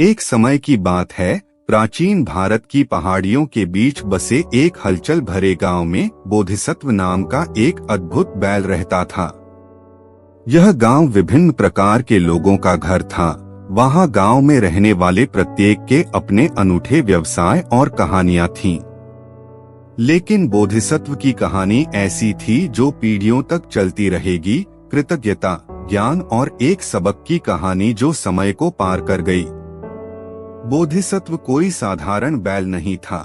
एक समय की बात है, प्राचीन भारत की पहाड़ियों के बीच बसे एक हलचल भरे गांव में बोधिसत्व नाम का एक अद्भुत बैल रहता था। यह गांव विभिन्न प्रकार के लोगों का घर था। वहां गांव में रहने वाले प्रत्येक के अपने अनूठे व्यवसाय और कहानियां थीं। लेकिन बोधिसत्व की कहानी ऐसी थी जो पीढ़ियों तक चलती रहेगी। कृतज्ञता, ज्ञान और एक सबक की कहानी जो समय को पार कर गई। बोधिसत्व कोई साधारण बैल नहीं था।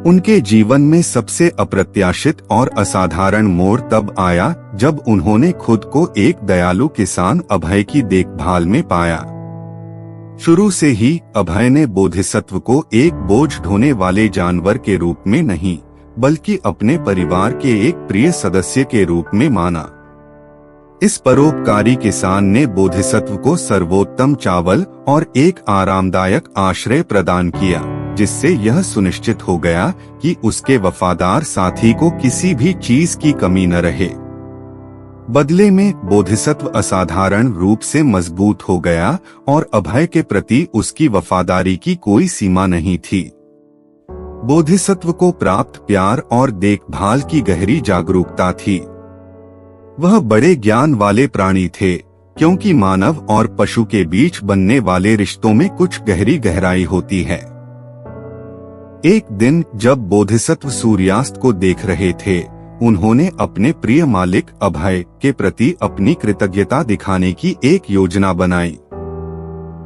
उनके जीवन में सबसे अप्रत्याशित और असाधारण मोड़ तब आया जब उन्होंने खुद को एक दयालु किसान अभय की देखभाल में पाया। शुरू से ही अभय ने बोधिसत्व को एक बोझ ढोने वाले जानवर के रूप में नहीं, बल्कि अपने परिवार के एक प्रिय सदस्य के रूप में माना। इस परोपकारी किसान ने बोधिसत्व को सर्वोत्तम चावल और एक आरामदायक आश्रय प्रदान किया, जिससे यह सुनिश्चित हो गया कि उसके वफादार साथी को किसी भी चीज की कमी न रहे। बदले में बोधिसत्व असाधारण रूप से मजबूत हो गया और अभय के प्रति उसकी वफादारी की कोई सीमा नहीं थी। बोधिसत्व को प्राप्त प्यार और देखभाल की गहरी जागरूकता थी। वह बड़े ज्ञान वाले प्राणी थे, क्योंकि मानव और पशु के बीच बनने वाले रिश्तों में कुछ गहरी गहराई होती है। एक दिन जब बोधिसत्व सूर्यास्त को देख रहे थे, उन्होंने अपने प्रिय मालिक अभय के प्रति अपनी कृतज्ञता दिखाने की एक योजना बनाई।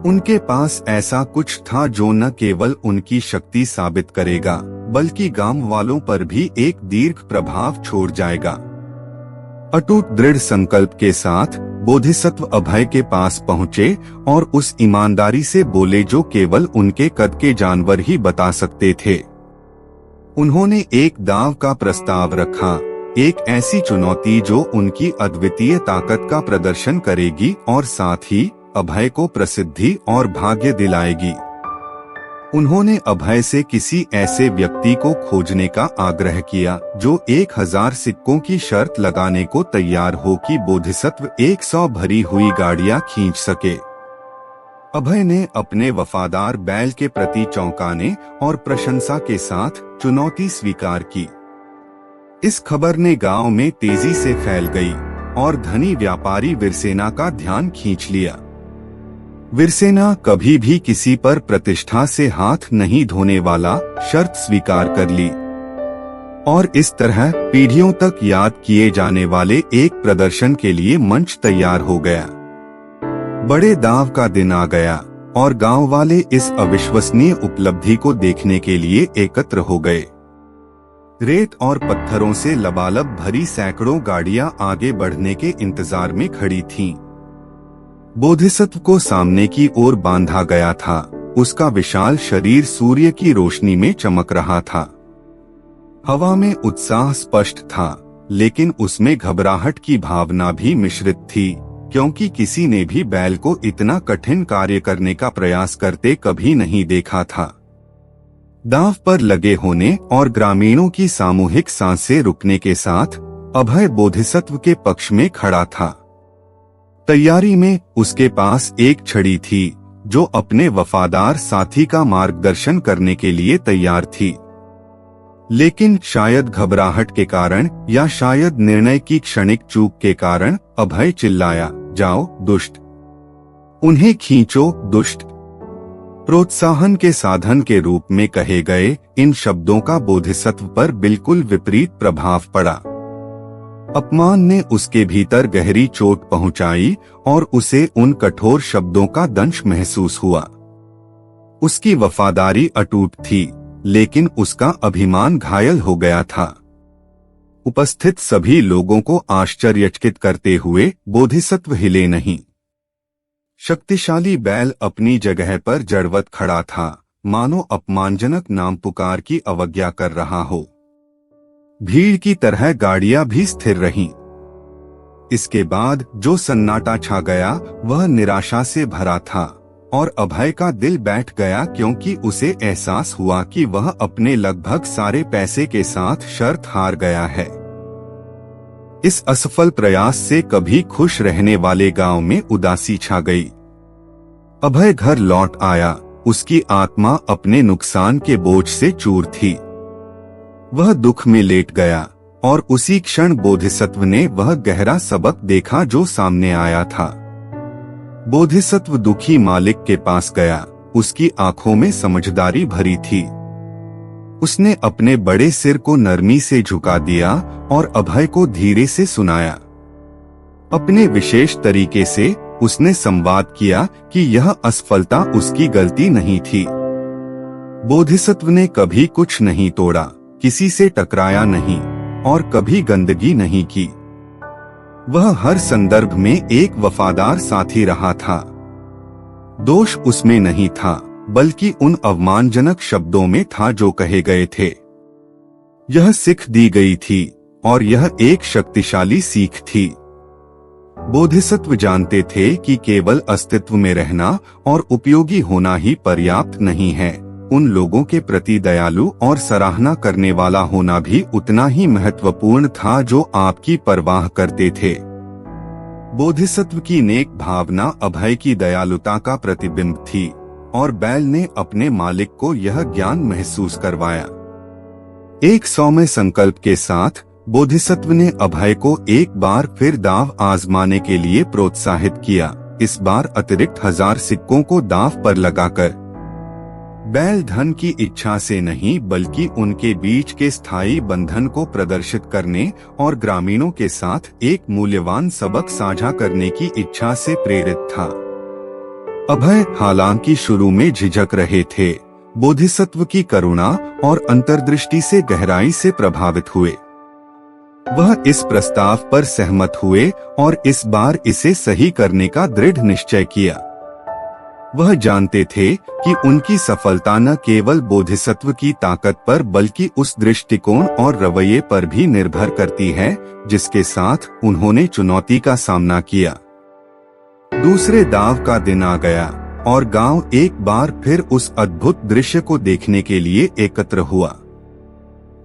उनके पास ऐसा कुछ था जो न केवल उनकी शक्ति साबित करेगा, बल्कि गांव वालों पर भी एक दीर्घ प्रभाव छोड़ जाएगा। अटूट दृढ़ संकल्प के साथ बोधिसत्व अभय के पास पहुँचे और उस ईमानदारी से बोले जो केवल उनके कद के जानवर ही बता सकते थे। उन्होंने एक दांव का प्रस्ताव रखा, एक ऐसी चुनौती जो उनकी अद्वितीय ताकत का प्रदर्शन करेगी और साथ ही अभय को प्रसिद्धि और भाग्य दिलाएगी। उन्होंने अभय से किसी ऐसे व्यक्ति को खोजने का आग्रह किया जो 1000 सिक्कों की शर्त लगाने को तैयार हो कि बोधिसत्व 100 भरी हुई गाड़ियां खींच सके। अभय ने अपने वफादार बैल के प्रति चौंकाने और प्रशंसा के साथ चुनौती स्वीकार की। इस खबर ने गांव में तेजी से फैल गई और धनी व्यापारी वीरसेना का ध्यान खींच लिया। वीरसेना कभी भी किसी पर प्रतिष्ठा से हाथ नहीं धोने वाला शर्त स्वीकार कर ली और इस तरह पीढ़ियों तक याद किए जाने वाले एक प्रदर्शन के लिए मंच तैयार हो गया। बड़े दांव का दिन आ गया और गांव वाले इस अविश्वसनीय उपलब्धि को देखने के लिए एकत्र हो गए। रेत और पत्थरों से लबालब भरी सैकड़ों गाड़ियां आगे बढ़ने के इंतजार में खड़ी थीं। बोधिसत्व को सामने की ओर बांधा गया था। उसका विशाल शरीर सूर्य की रोशनी में चमक रहा था। हवा में उत्साह स्पष्ट था, लेकिन उसमें घबराहट की भावना भी मिश्रित थी, क्योंकि किसी ने भी बैल को इतना कठिन कार्य करने का प्रयास करते कभी नहीं देखा था। दांव पर लगे होने और ग्रामीणों की सामूहिक सांसें रुकने के साथ अभय बोधिसत्व के पक्ष में खड़ा था। तैयारी में उसके पास एक छड़ी थी जो अपने वफादार साथी का मार्गदर्शन करने के लिए तैयार थी। लेकिन शायद घबराहट के कारण या शायद निर्णय की क्षणिक चूक के कारण अभय चिल्लाया, जाओ दुष्ट, उन्हें खींचो दुष्ट। प्रोत्साहन के साधन के रूप में कहे गए इन शब्दों का बोधिसत्व पर बिल्कुल विपरीत प्रभाव पड़ा। अपमान ने उसके भीतर गहरी चोट पहुंचाई और उसे उन कठोर शब्दों का दंश महसूस हुआ। उसकी वफादारी अटूट थी, लेकिन उसका अभिमान घायल हो गया था। उपस्थित सभी लोगों को आश्चर्यचकित करते हुए बोधिसत्व हिले नहीं। शक्तिशाली बैल अपनी जगह पर जड़वत खड़ा था, मानो अपमानजनक नाम पुकार की अवज्ञा कर रहा हो। भीड़ की तरह गाड़ियां भी स्थिर रहीं। इसके बाद जो सन्नाटा छा गया वह निराशा से भरा था और अभय का दिल बैठ गया, क्योंकि उसे एहसास हुआ कि वह अपने लगभग सारे पैसे के साथ शर्त हार गया है। इस असफल प्रयास से कभी खुश रहने वाले गांव में उदासी छा गई। अभय घर लौट आया। उसकी आत्मा अपने नुकसान के बोझ से चूर थी। वह दुख में लेट गया और उसी क्षण बोधिसत्व ने वह गहरा सबक देखा जो सामने आया था। बोधिसत्व दुखी मालिक के पास गया। उसकी आंखों में समझदारी भरी थी। उसने अपने बड़े सिर को नरमी से झुका दिया और अभय को धीरे से सुनाया। अपने विशेष तरीके से उसने संवाद किया कि यह असफलता उसकी गलती नहीं थी। बोधिसत्व ने कभी कुछ नहीं तोड़ा, किसी से टकराया नहीं और कभी गंदगी नहीं की। वह हर संदर्भ में एक वफादार साथी रहा था। दोष उसमें नहीं था, बल्कि उन अवमानजनक शब्दों में था जो कहे गए थे। यह सीख दी गई थी और यह एक शक्तिशाली सीख थी। बोधिसत्व जानते थे कि केवल अस्तित्व में रहना और उपयोगी होना ही पर्याप्त नहीं है, उन लोगों के प्रति दयालु और सराहना करने वाला होना भी उतना ही महत्वपूर्ण था जो आपकी परवाह करते थे। बोधिसत्व की नेक भावना अभय की दयालुता का प्रतिबिंब थी और बैल ने अपने मालिक को यह ज्ञान महसूस करवाया। एक सौम्य संकल्प के साथ बोधिसत्व ने अभय को एक बार फिर दांव आजमाने के लिए प्रोत्साहित किया, इस बार अतिरिक्त 1000 सिक्कों को दांव पर लगाकर। बैल धन की इच्छा से नहीं बल्कि उनके बीच के स्थायी बंधन को प्रदर्शित करने और ग्रामीणों के साथ एक मूल्यवान सबक साझा करने की इच्छा से प्रेरित था। अभय हालांकि शुरू में झिझक रहे थे, बोधिसत्व की करुणा और अंतर्दृष्टि से गहराई से प्रभावित हुए। वह इस प्रस्ताव पर सहमत हुए और इस बार इसे सही करने का दृढ़ निश्चय किया। वह जानते थे कि उनकी सफलता न केवल बोधिसत्व की ताकत पर बल्कि उस दृष्टिकोण और रवैये पर भी निर्भर करती है जिसके साथ उन्होंने चुनौती का सामना किया। दूसरे दांव का दिन आ गया और गांव एक बार फिर उस अद्भुत दृश्य को देखने के लिए एकत्र हुआ।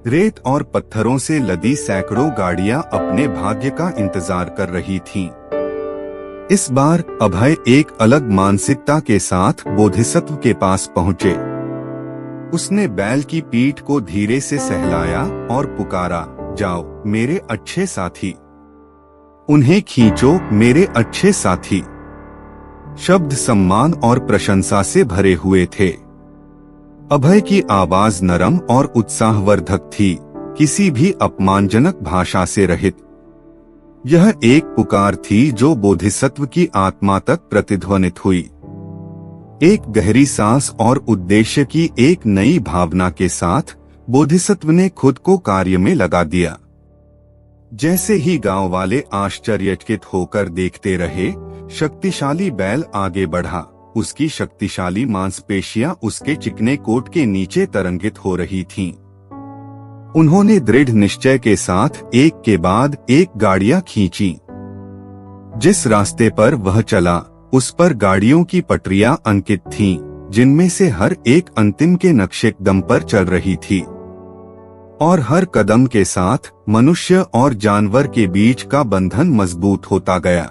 रेत और पत्थरों से लदी सैकड़ों गाड़ियां अपने भाग्य का इंतजार कर रही थीं। इस बार अभय एक अलग मानसिकता के साथ बोधिसत्व के पास पहुँचे। उसने बैल की पीठ को धीरे से सहलाया और पुकारा, जाओ मेरे अच्छे साथी, उन्हें खींचो मेरे अच्छे साथी। शब्द सम्मान और प्रशंसा से भरे हुए थे। अभय की आवाज नरम और उत्साहवर्धक थी, किसी भी अपमानजनक भाषा से रहित। यह एक पुकार थी जो बोधिसत्व की आत्मा तक प्रतिध्वनित हुई। एक गहरी सांस और उद्देश्य की एक नई भावना के साथ बोधिसत्व ने खुद को कार्य में लगा दिया। जैसे ही गांव वाले आश्चर्यचकित होकर देखते रहे, शक्तिशाली बैल आगे बढ़ा। उसकी शक्तिशाली मांसपेशियां उसके चिकने कोट के नीचे तरंगित हो रही थीं। उन्होंने दृढ़ निश्चय के साथ एक के बाद एक गाड़ियां खींची। जिस रास्ते पर वह चला उस पर गाड़ियों की पटरियां अंकित थीं, जिनमें से हर एक अंतिम के नक्शेकदम पर चल रही थी। और हर कदम के साथ मनुष्य और जानवर के बीच का बंधन मजबूत होता गया।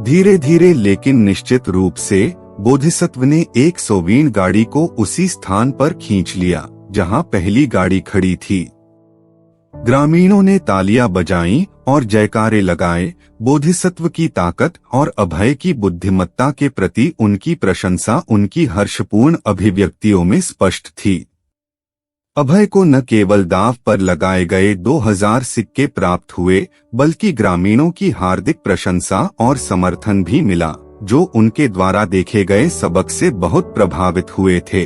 धीरे धीरे लेकिन निश्चित रूप से बोधिसत्व ने एक सोवीन गाड़ी को उसी स्थान पर खींच लिया जहां पहली गाड़ी खड़ी थी। ग्रामीणों ने तालियां बजाईं और जयकारे लगाए। बोधिसत्व की ताकत और अभय की बुद्धिमत्ता के प्रति उनकी प्रशंसा उनकी हर्षपूर्ण अभिव्यक्तियों में स्पष्ट थी। अभय को न केवल दांव पर लगाए गए 2000 सिक्के प्राप्त हुए, बल्कि ग्रामीणों की हार्दिक प्रशंसा और समर्थन भी मिला, जो उनके द्वारा देखे गए सबक से बहुत प्रभावित हुए थे।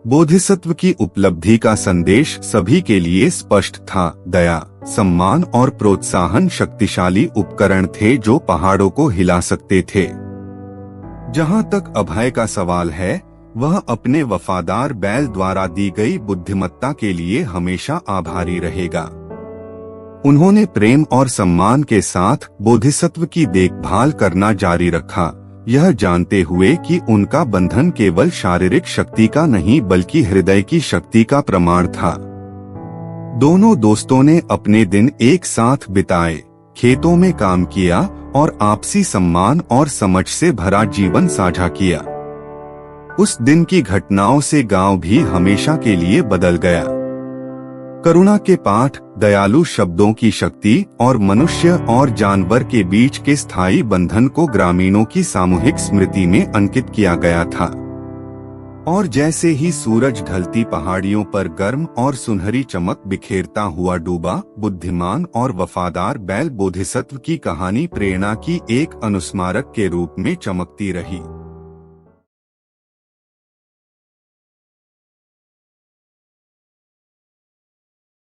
बोधिसत्व की उपलब्धि का संदेश सभी के लिए स्पष्ट था। दया, सम्मान और प्रोत्साहन शक्तिशाली उपकरण थे जो पहाड़ों को हिला सकते थे। जहां तक अभय का सवाल है, वह अपने वफादार बैल द्वारा दी गई बुद्धिमत्ता के लिए हमेशा आभारी रहेगा। उन्होंने प्रेम और सम्मान के साथ बोधिसत्व की देखभाल करना जारी रखा, यह जानते हुए कि उनका बंधन केवल शारीरिक शक्ति का नहीं बल्कि हृदय की शक्ति का प्रमाण था। दोनों दोस्तों ने अपने दिन एक साथ बिताए, खेतों में काम किया और आपसी सम्मान और समझ से भरा जीवन साझा किया। उस दिन की घटनाओं से गांव भी हमेशा के लिए बदल गया। करुणा के पाठ, दयालु शब्दों की शक्ति और मनुष्य और जानवर के बीच के स्थायी बंधन को ग्रामीणों की सामूहिक स्मृति में अंकित किया गया था। और जैसे ही सूरज ढलती पहाड़ियों पर गर्म और सुनहरी चमक बिखेरता हुआ डूबा, बुद्धिमान और वफादार बैल बोधिसत्व की कहानी प्रेरणा की एक अनुस्मारक के रूप में चमकती रही।